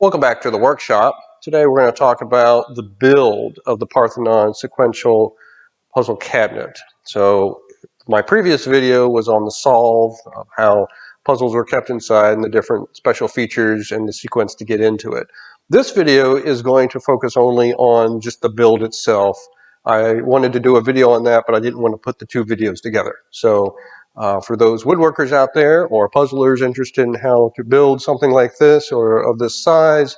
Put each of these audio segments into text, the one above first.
Welcome back to the workshop. Today we're going to talk about the build of the Parthenon sequential puzzle cabinet. So my previous video was on the solve of how puzzles were kept inside and the different special features and the sequence to get into it. This video is going to focus only on just the build itself. I wanted to do a video on that, but I didn't want to put the two videos together. So for those woodworkers out there or puzzlers interested in how to build something like this or of this size,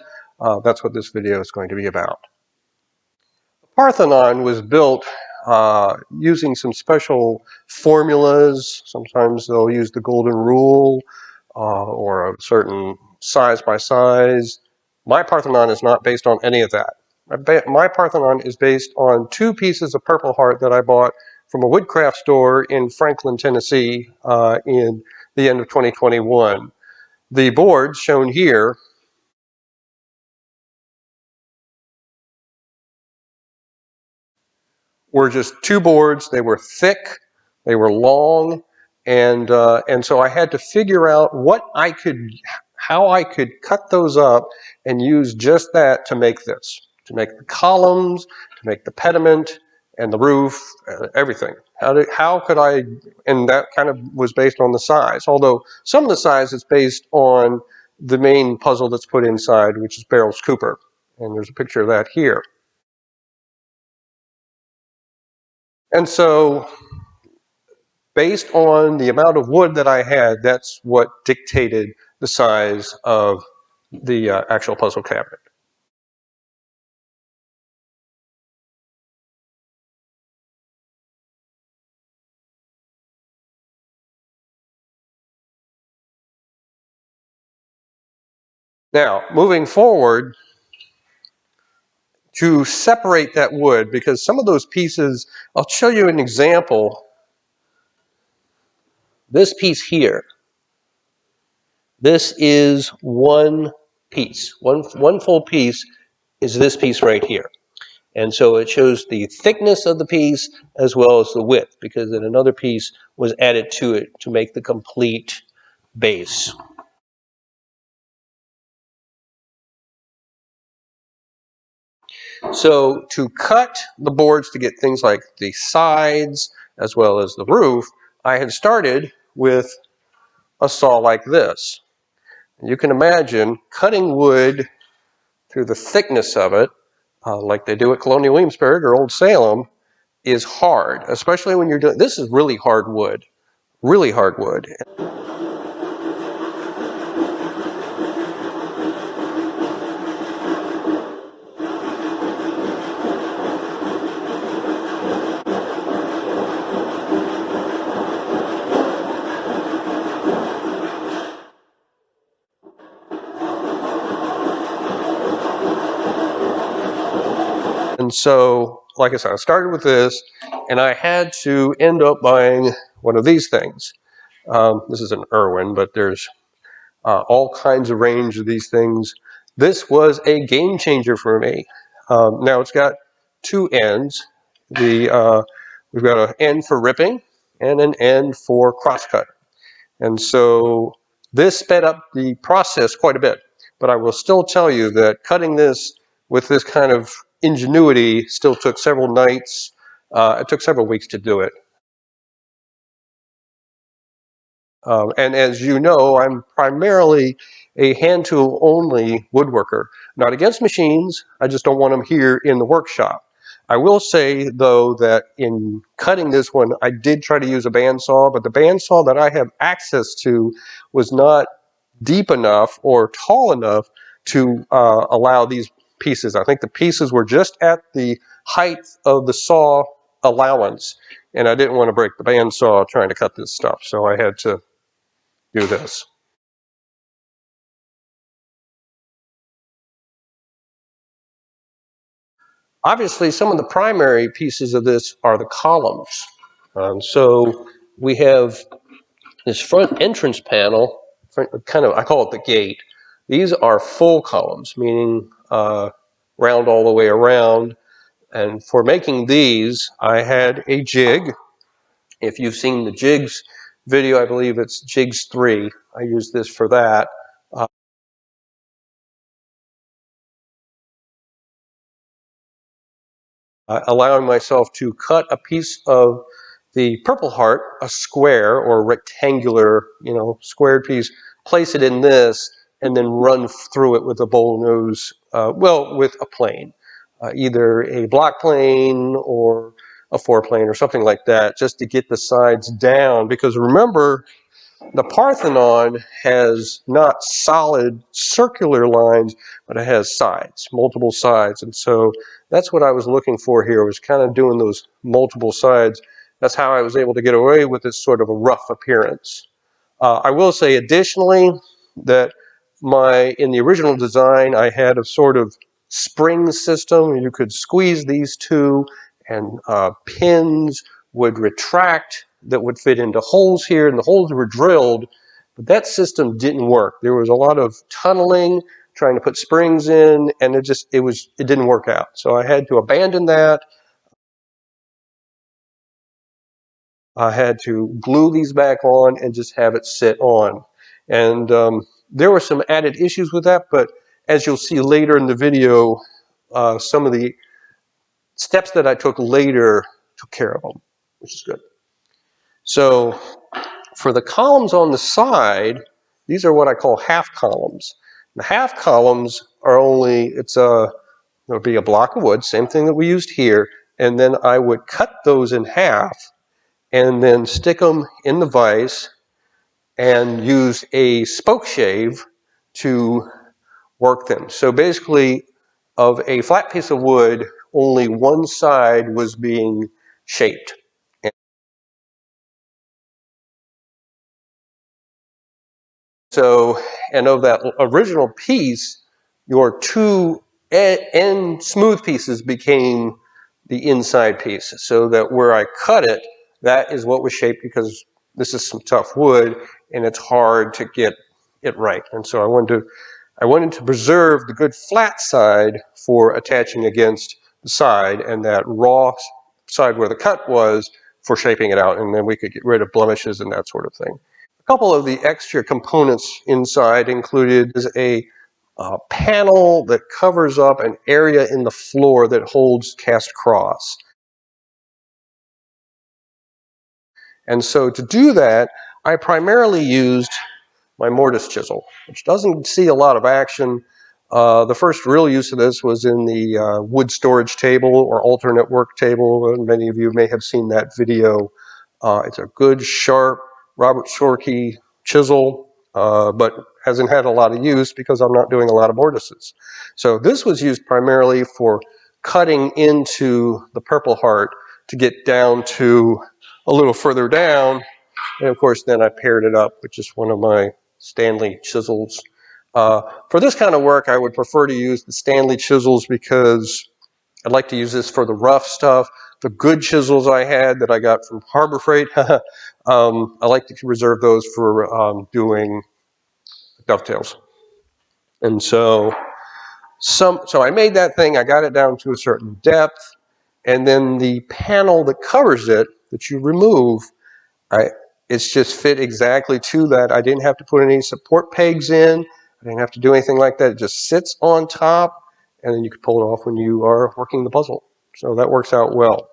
that's what this video is going to be about. The Parthenon was built using some special formulas. Sometimes they'll use the golden rule or a certain size by size. My Parthenon is not based on any of that. My Parthenon is based on two pieces of Purple Heart that I bought from a woodcraft store in Franklin, Tennessee in the end of 2021. The boards shown here were just two boards. They were thick, they were long, and so I had to figure out how I could cut those up and use just that to make this, to make the columns, to make the pediment and the roof, everything. How could I, and that kind of was based on the size, although some of the size is based on the main puzzle that's put inside, which is Barrels Cooper, and there's a picture of that here. And so, based on the amount of wood that I had, that's what dictated the size of the actual puzzle cabinet. Now, moving forward, to separate that wood, because some of those pieces, I'll show you an example. This piece here, this is one piece. One full piece is this piece right here. And so it shows the thickness of the piece as well as the width, because then another piece was added to it to make the complete base. So to cut the boards to get things like the sides as well as the roof, I had started with a saw like this. You can imagine cutting wood through the thickness of it, like they do at Colonial Williamsburg or Old Salem, is hard, especially when you're doing, this is really hard wood, really hard wood. And so, like I said, I started with this, and I had to end up buying one of these things. This is an Irwin, but there's all kinds of range of these things. This was a game changer for me. Now it's got two ends. We've got an end for ripping and an end for crosscut. And so this sped up the process quite a bit. But I will still tell you that cutting this with this kind of ingenuity still took several nights. It took several weeks to do it. And as you know, I'm primarily a hand tool only woodworker. Not against machines, I just don't want them here in the workshop. I will say, though, that in cutting this one, I did try to use a bandsaw, but the bandsaw that I have access to was not deep enough or tall enough to allow these pieces. I think the pieces were just at the height of the saw allowance, and I didn't want to break the bandsaw trying to cut this stuff, so I had to do this. Obviously, some of the primary pieces of this are the columns. So we have this front entrance panel, kind of, I call it the gate. These are full columns, meaning round all the way around. And for making these, I had a jig. If you've seen the jigs video, I believe it's Jigs 3. I use this for that. allowing myself to cut a piece of the Purple Heart, a square or rectangular, squared piece, place it in this, and then run through it with a bowl nose, with a plane, either a block plane or a four-plane or something like that, just to get the sides down. Because remember, the Parthenon has not solid circular lines, but it has sides, multiple sides. And so that's what I was looking for here, was kind of doing those multiple sides. That's how I was able to get away with this sort of a rough appearance. I will say additionally that in the original design, I had a sort of spring system. You could squeeze these two, and pins would retract that would fit into holes here, and the holes were drilled, but that system didn't work. There was a lot of tunneling, trying to put springs in, and it didn't work out. So I had to abandon that. I had to glue these back on and just have it sit on. And there were some added issues with that, but as you'll see later in the video, some of the steps that I took later took care of them, which is good. So for the columns on the side, these are what I call half columns. The half columns are there'll be a block of wood, same thing that we used here, and then I would cut those in half and then stick them in the vise and use a spoke shave to work them. So basically, of a flat piece of wood, only one side was being shaped. So, and of that original piece, your two end smooth pieces became the inside piece, so that where I cut it, that is what was shaped, because this is some tough wood and it's hard to get it right. And so I wanted to preserve the good flat side for attaching against the side, and that raw side where the cut was for shaping it out, and then we could get rid of blemishes and that sort of thing. A couple of the extra components inside included a panel that covers up an area in the floor that holds cast cross. And so to do that, I primarily used my mortise chisel, which doesn't see a lot of action. The first real use of this was in the wood storage table or alternate work table, and many of you may have seen that video. It's a good, sharp Robert Sorky chisel, but hasn't had a lot of use because I'm not doing a lot of mortises. So this was used primarily for cutting into the Purple Heart to get down to a little further down. And of course, then I paired it up with just one of my Stanley chisels. For this kind of work, I would prefer to use the Stanley chisels because I'd like to use this for the rough stuff. The good chisels I had that I got from Harbor Freight, I like to reserve those for doing dovetails. And so I made that thing, I got it down to a certain depth, and then the panel that covers it, that you remove, it's just fit exactly to that. I didn't have to put any support pegs in. I didn't have to do anything like that. It just sits on top, and then you can pull it off when you are working the puzzle. So that works out well.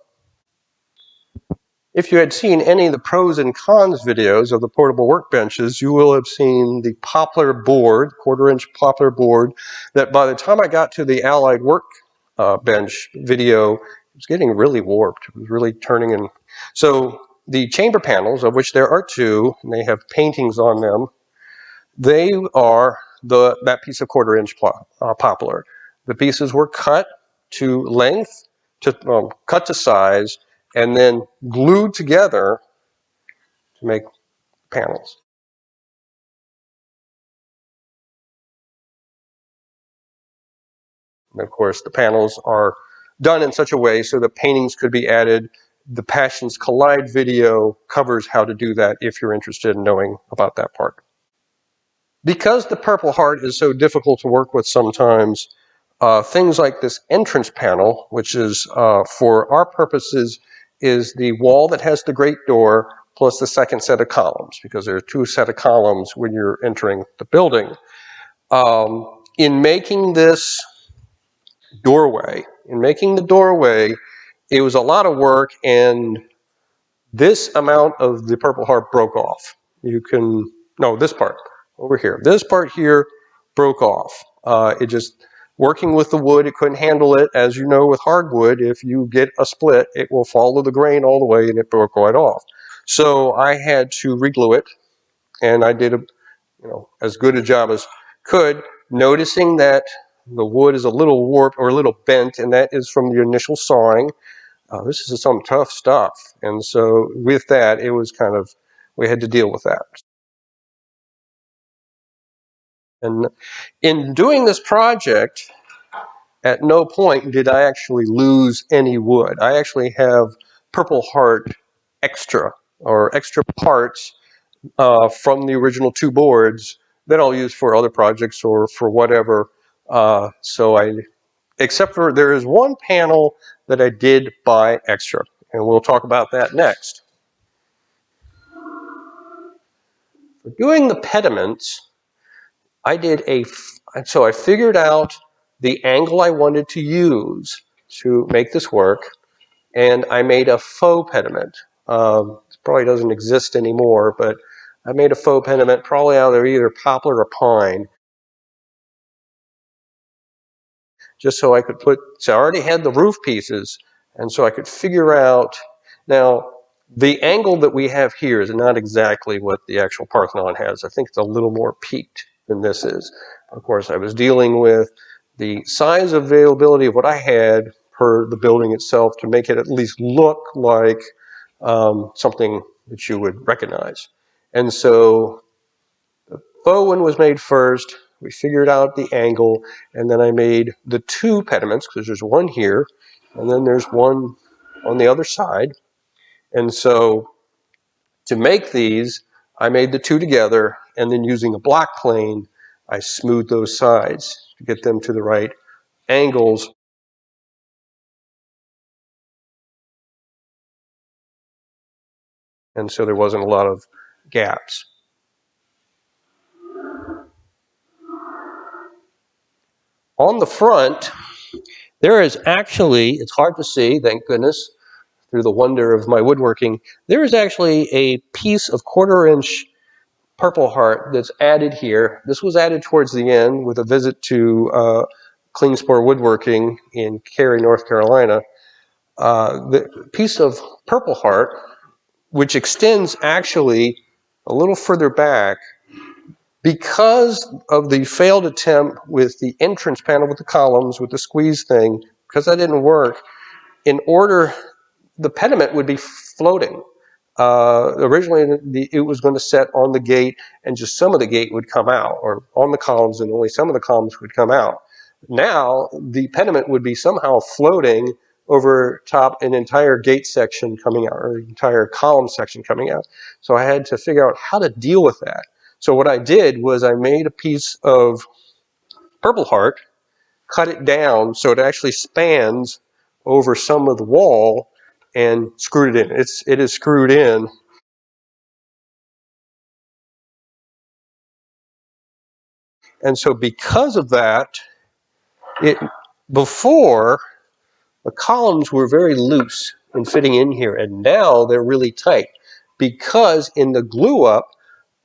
If you had seen any of the pros and cons videos of the portable workbenches, you will have seen the poplar board, quarter-inch poplar board, that by the time I got to the Allied workbench video, it was getting really warped. It was really turning in. So the chamber panels, of which there are two, and they have paintings on them, they are that piece of quarter-inch poplar. The pieces were cut to length, cut to size, and then glued together to make panels. And of course, the panels are done in such a way so that paintings could be added. The Passions Collide video covers how to do that if you're interested in knowing about that part. Because the Purple Heart is so difficult to work with sometimes, things like this entrance panel, which is, for our purposes, is the wall that has the great door plus the second set of columns, because there are two set of columns when you're entering the building. In making this doorway, it was a lot of work, and this amount of the Purple Heart broke off. No, this part over here. This part here broke off. It just, working with the wood, it couldn't handle it. As you know, with hardwood, if you get a split, it will follow the grain all the way, and it broke right off. So I had to reglue it, and I did as good a job as could, noticing that the wood is a little warped or a little bent, and that is from the initial sawing. This is some tough stuff, and so with that, it was we had to deal with that. And in doing this project, at no point did I actually lose any wood. I actually have Purple Heart extra parts from the original 2 boards that I'll use for other projects or for whatever. Except for there is one panel that I did buy extra, and we'll talk about that next. For doing the pediments, I figured out the angle I wanted to use to make this work, and I made a faux pediment. It probably doesn't exist anymore, but I made a faux pediment probably out of either poplar or pine, just so I could so I already had the roof pieces, and so I could figure out. Now, the angle that we have here is not exactly what the actual Parthenon has. I think it's a little more peaked than this is. Of course, I was dealing with the size availability of what I had per the building itself to make it at least look like something that you would recognize. And so the faux one was made first. We figured out the angle, and then I made the 2 pediments, because there's one here, and then there's one on the other side. And so to make these, I made the 2 together, and then using a block plane, I smoothed those sides to get them to the right angles. And so there wasn't a lot of gaps. On the front, there is actually, it's hard to see, thank goodness, through the wonder of my woodworking, there is actually a piece of 1/4-inch Purple Heart that's added here. This was added towards the end with a visit to Clean Sport Woodworking in Cary, North Carolina. The piece of Purple Heart, which extends actually a little further back, because of the failed attempt with the entrance panel with the columns, with the squeeze thing, because that didn't work, the pediment would be floating. Originally, it was going to set on the gate, and just some of the gate would come out, or on the columns, and only some of the columns would come out. Now, the pediment would be somehow floating over top an entire gate section coming out, or entire column section coming out. So I had to figure out how to deal with that. So what I did was I made a piece of Purple Heart, cut it down so it actually spans over some of the wall, and screwed it in. It is screwed in. And so because of that, before, the columns were very loose in fitting in here, and now they're really tight. Because in the glue up,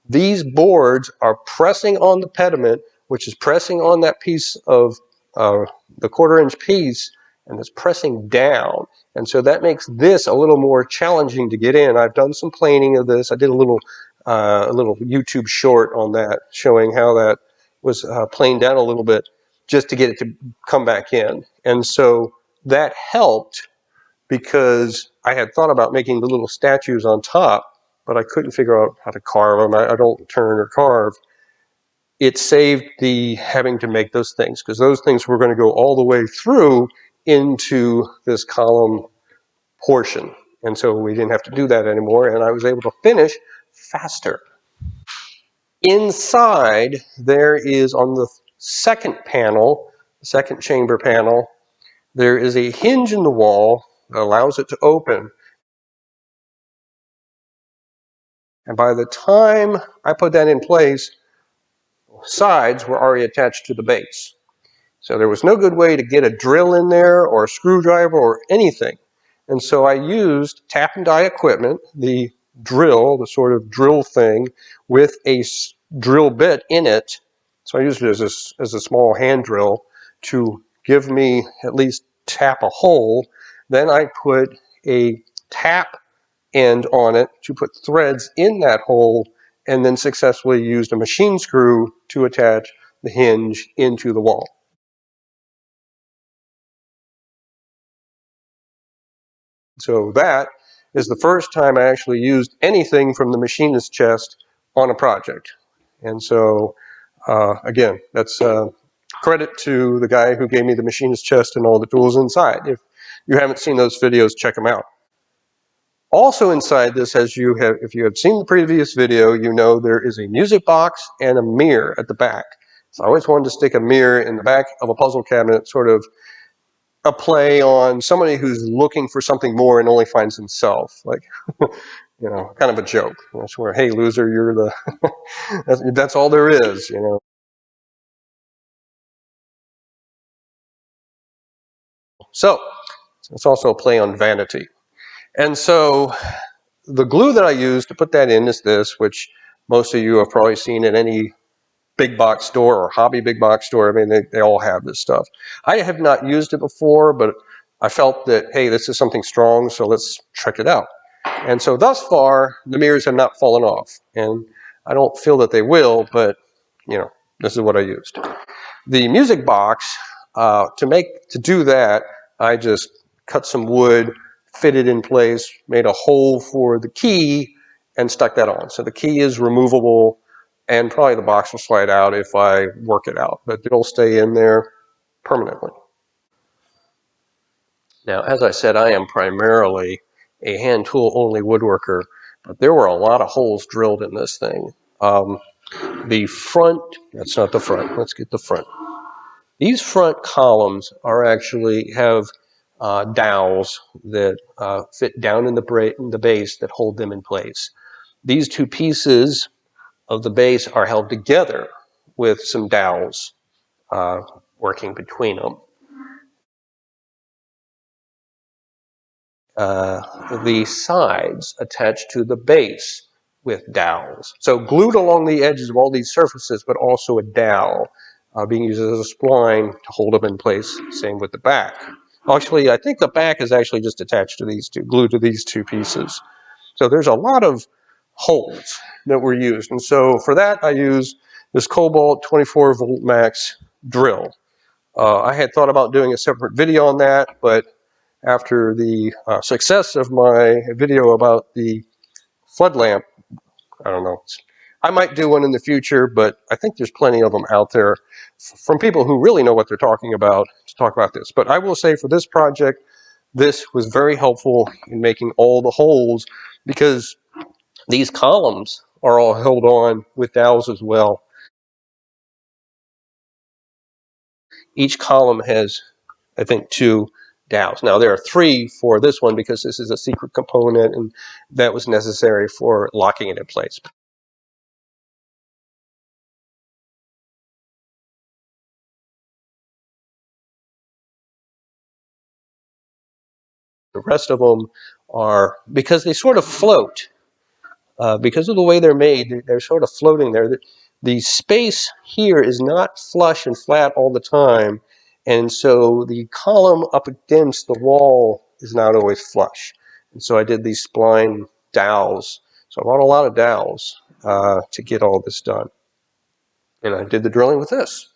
these boards are pressing on the pediment, which is pressing on that piece of the 1/4-inch piece, and it's pressing down. And so that makes this a little more challenging to get in. I've done some planing of this. I did a little YouTube short on that, showing how that was planed down a little bit just to get it to come back in. And so that helped, because I had thought about making the little statues on top, but I couldn't figure out how to carve them. I don't turn or carve. It saved the having to make those things, because those things were going to go all the way through into this column portion. And so we didn't have to do that anymore, and I was able to finish faster. Inside, there is, on the second panel, the second chamber panel, there is a hinge in the wall that allows it to open. And by the time I put that in place, sides were already attached to the base. So there was no good way to get a drill in there or a screwdriver or anything. And so I used tap and die equipment, the drill, the sort of drill thing with a drill bit in it. So I used it as a small hand drill to give me at least tap a hole. Then I put a tap end on it to put threads in that hole, and then successfully used a machine screw to attach the hinge into the wall. So that is the first time I actually used anything from the machinist chest on a project. And so, again, that's credit to the guy who gave me the machinist chest and all the tools inside. If you haven't seen those videos, check them out. Also inside this, if you have seen the previous video, you know there is a music box and a mirror at the back. So I always wanted to stick a mirror in the back of a puzzle cabinet, sort of a play on somebody who's looking for something more and only finds himself. Like, you know, kind of a joke. That's where, hey, loser, you're the, that's all there is, you know. So, it's also a play on vanity. And so, the glue that I use to put that in is this, which most of you have probably seen at any big box store or hobby big box store. I mean, they all have this stuff. I have not used it before, but I felt that, hey, this is something strong, so let's check it out. And so thus far, the mirrors have not fallen off. And I don't feel that they will, but, you know, this is what I used. The music box, to do that, I just cut some wood, fit it in place, made a hole for the key, and stuck that on. So the key is removable, and probably the box will slide out if I work it out, but it'll stay in there permanently. Now, as I said, I am primarily a hand tool only woodworker, but there were a lot of holes drilled in this thing. The front, that's not the front, let's get the front. These front columns have dowels that fit down in the base that hold them in place. These two pieces of the base are held together with some dowels working between them. The sides attached to the base with dowels. So glued along the edges of all these surfaces, but also a dowel being used as a spline to hold them in place. Same with the back. Actually, I think the back is actually just attached to these two, glued to these two pieces. So there's a lot of holes that were used. And so for that, I used this Kobalt 24 volt max drill. I had thought about doing a separate video on that, but after the success of my video about the flood lamp, I don't know. I might do one in the future, but I think there's plenty of them out there from people who really know what they're talking about to talk about this. But I will say for this project, this was very helpful in making all the holes because these columns are all held on with dowels as well. Each column has, I think, 2 dowels. Now there are 3 for this one because this is a secret component and that was necessary for locking it in place. The rest of them are, because they sort of float, because of the way they're made, they're sort of floating there. The space here is not flush and flat all the time, and so the column up against the wall is not always flush. And so I did these spline dowels. So I bought a lot of dowels to get all this done. And I did the drilling with this.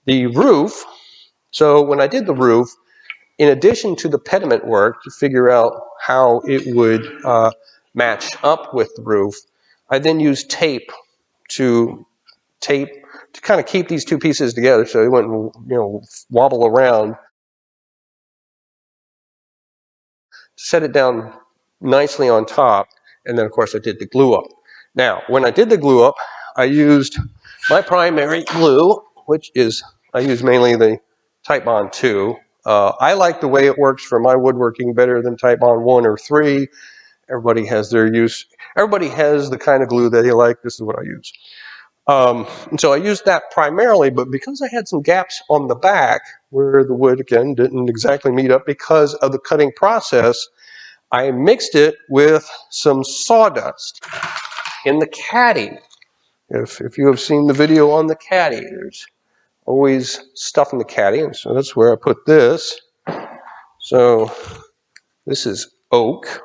The roof, so when I did the roof, in addition to the pediment work to figure out how it would match up with the roof, I then used tape to kind of keep these two pieces together so it wouldn't, wobble around. Set it down nicely on top, and then of course I did the glue up. Now, when I did the glue up, I used my primary glue, which is, I use mainly the Titebond 2. I like the way it works for my woodworking better than Titebond 1 or 3. Everybody has their use. Everybody has the kind of glue that they like. This is what I use. And so I used that primarily, but because I had some gaps on the back, where the wood, again, didn't exactly meet up because of the cutting process, I mixed it with some sawdust in the caddy. If you have seen the video on the caddy, there's always stuff in the caddy, and so that's where I put this. So this is oak.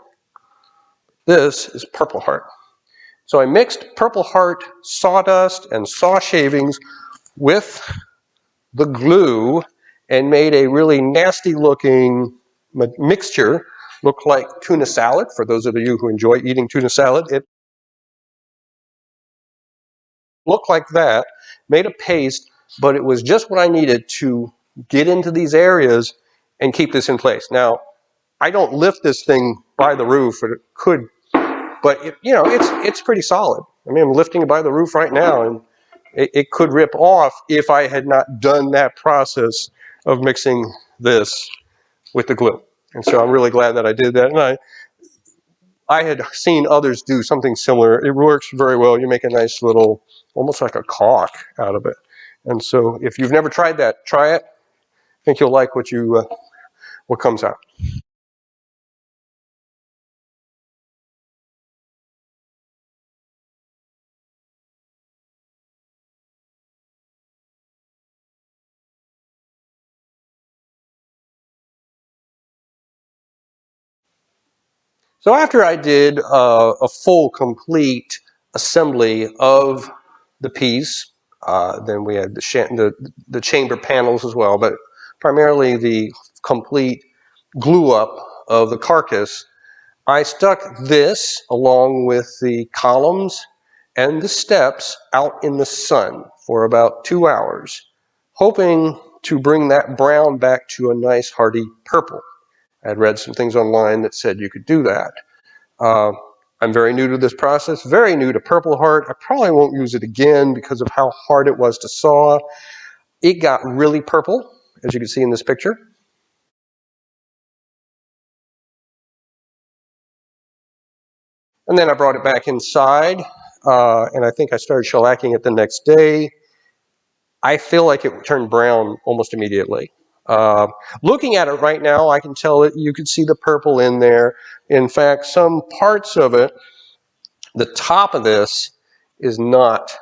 This is Purple Heart. So I mixed Purple Heart sawdust and saw shavings with the glue and made a really nasty looking mixture. Looked like tuna salad, for those of you who enjoy eating tuna salad. It looked like that, made a paste, but it was just what I needed to get into these areas and keep this in place. Now, I don't lift this thing by the roof, or it could, but it's pretty solid. I mean, I'm lifting it by the roof right now, and it could rip off if I had not done that process of mixing this with the glue. And so I'm really glad that I did that. And I had seen others do something similar. It works very well. You make a nice little, almost like a caulk out of it. And so if you've never tried that, try it. I think you'll like what comes out. So after I did a full, complete assembly of the piece, then we had the chamber panels as well, but primarily the complete glue up of the carcass. I stuck this along with the columns and the steps out in the sun for about 2 hours, hoping to bring that brown back to a nice hearty purple. I had read some things online that said you could do that. I'm very new to this process, very new to Purple Heart. I probably won't use it again because of how hard it was to saw. It got really purple, as you can see in this picture. And then I brought it back inside, and I think I started shellacking it the next day. I feel like it turned brown almost immediately. Looking at it right now, I can tell that you can see the purple in there. In fact, some parts of it, the top of this is not,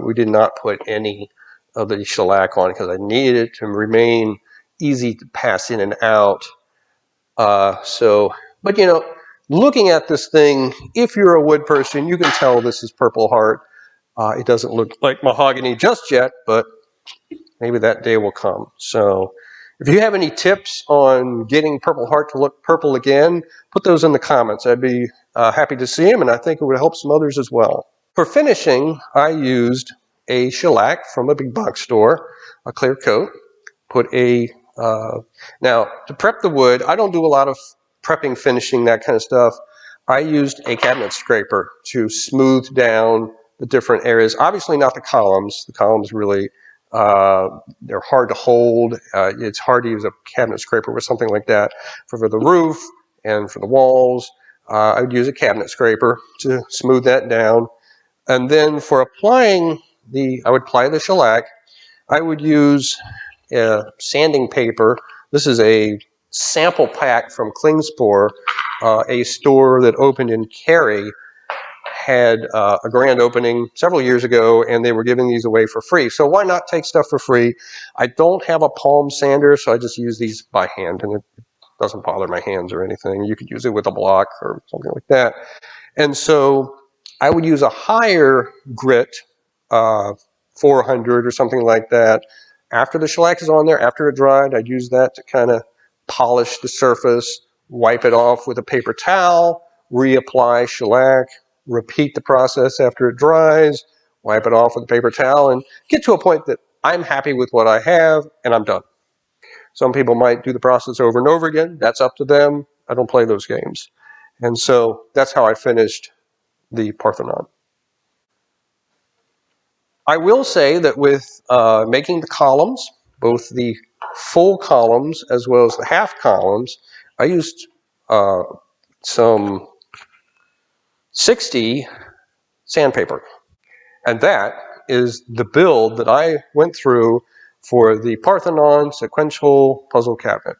we did not put any of the shellac on because I needed it to remain easy to pass in and out. But looking at this thing, if you're a wood person, you can tell this is Purple Heart. It doesn't look like mahogany just yet, but maybe that day will come. So if you have any tips on getting Purple Heart to look purple again, put those in the comments. I'd be happy to see them, and I think it would help some others as well. For finishing, I used a shellac from a big box store, a clear coat. Put a, now to prep the wood, I don't do a lot of prepping, finishing, that kind of stuff. I used a cabinet scraper to smooth down the different areas. Obviously not the columns. The columns really, they're hard to hold. It's hard to use a cabinet scraper with something like that. For the roof and for the walls, I would use a cabinet scraper to smooth that down. And then for applying I would apply the shellac. I would use sanding paper. This is a sample pack from Klingspor, a store that opened in Cary, had a grand opening several years ago, and they were giving these away for free. So why not take stuff for free? I don't have a palm sander, so I just use these by hand, and it doesn't bother my hands or anything. You could use it with a block or something like that. And so I would use a higher grit, 400 or something like that. After the shellac is on there, after it dried, I'd use that to kind of polish the surface, wipe it off with a paper towel, reapply shellac, repeat the process after it dries, wipe it off with a paper towel, and get to a point that I'm happy with what I have, and I'm done. Some people might do the process over and over again. That's up to them. I don't play those games. And so that's how I finished the Parthenon. I will say that with making the columns, both the full columns as well as the half columns, I used some 60 sandpaper. And that is the build that I went through for the Parthenon sequential puzzle cabinet.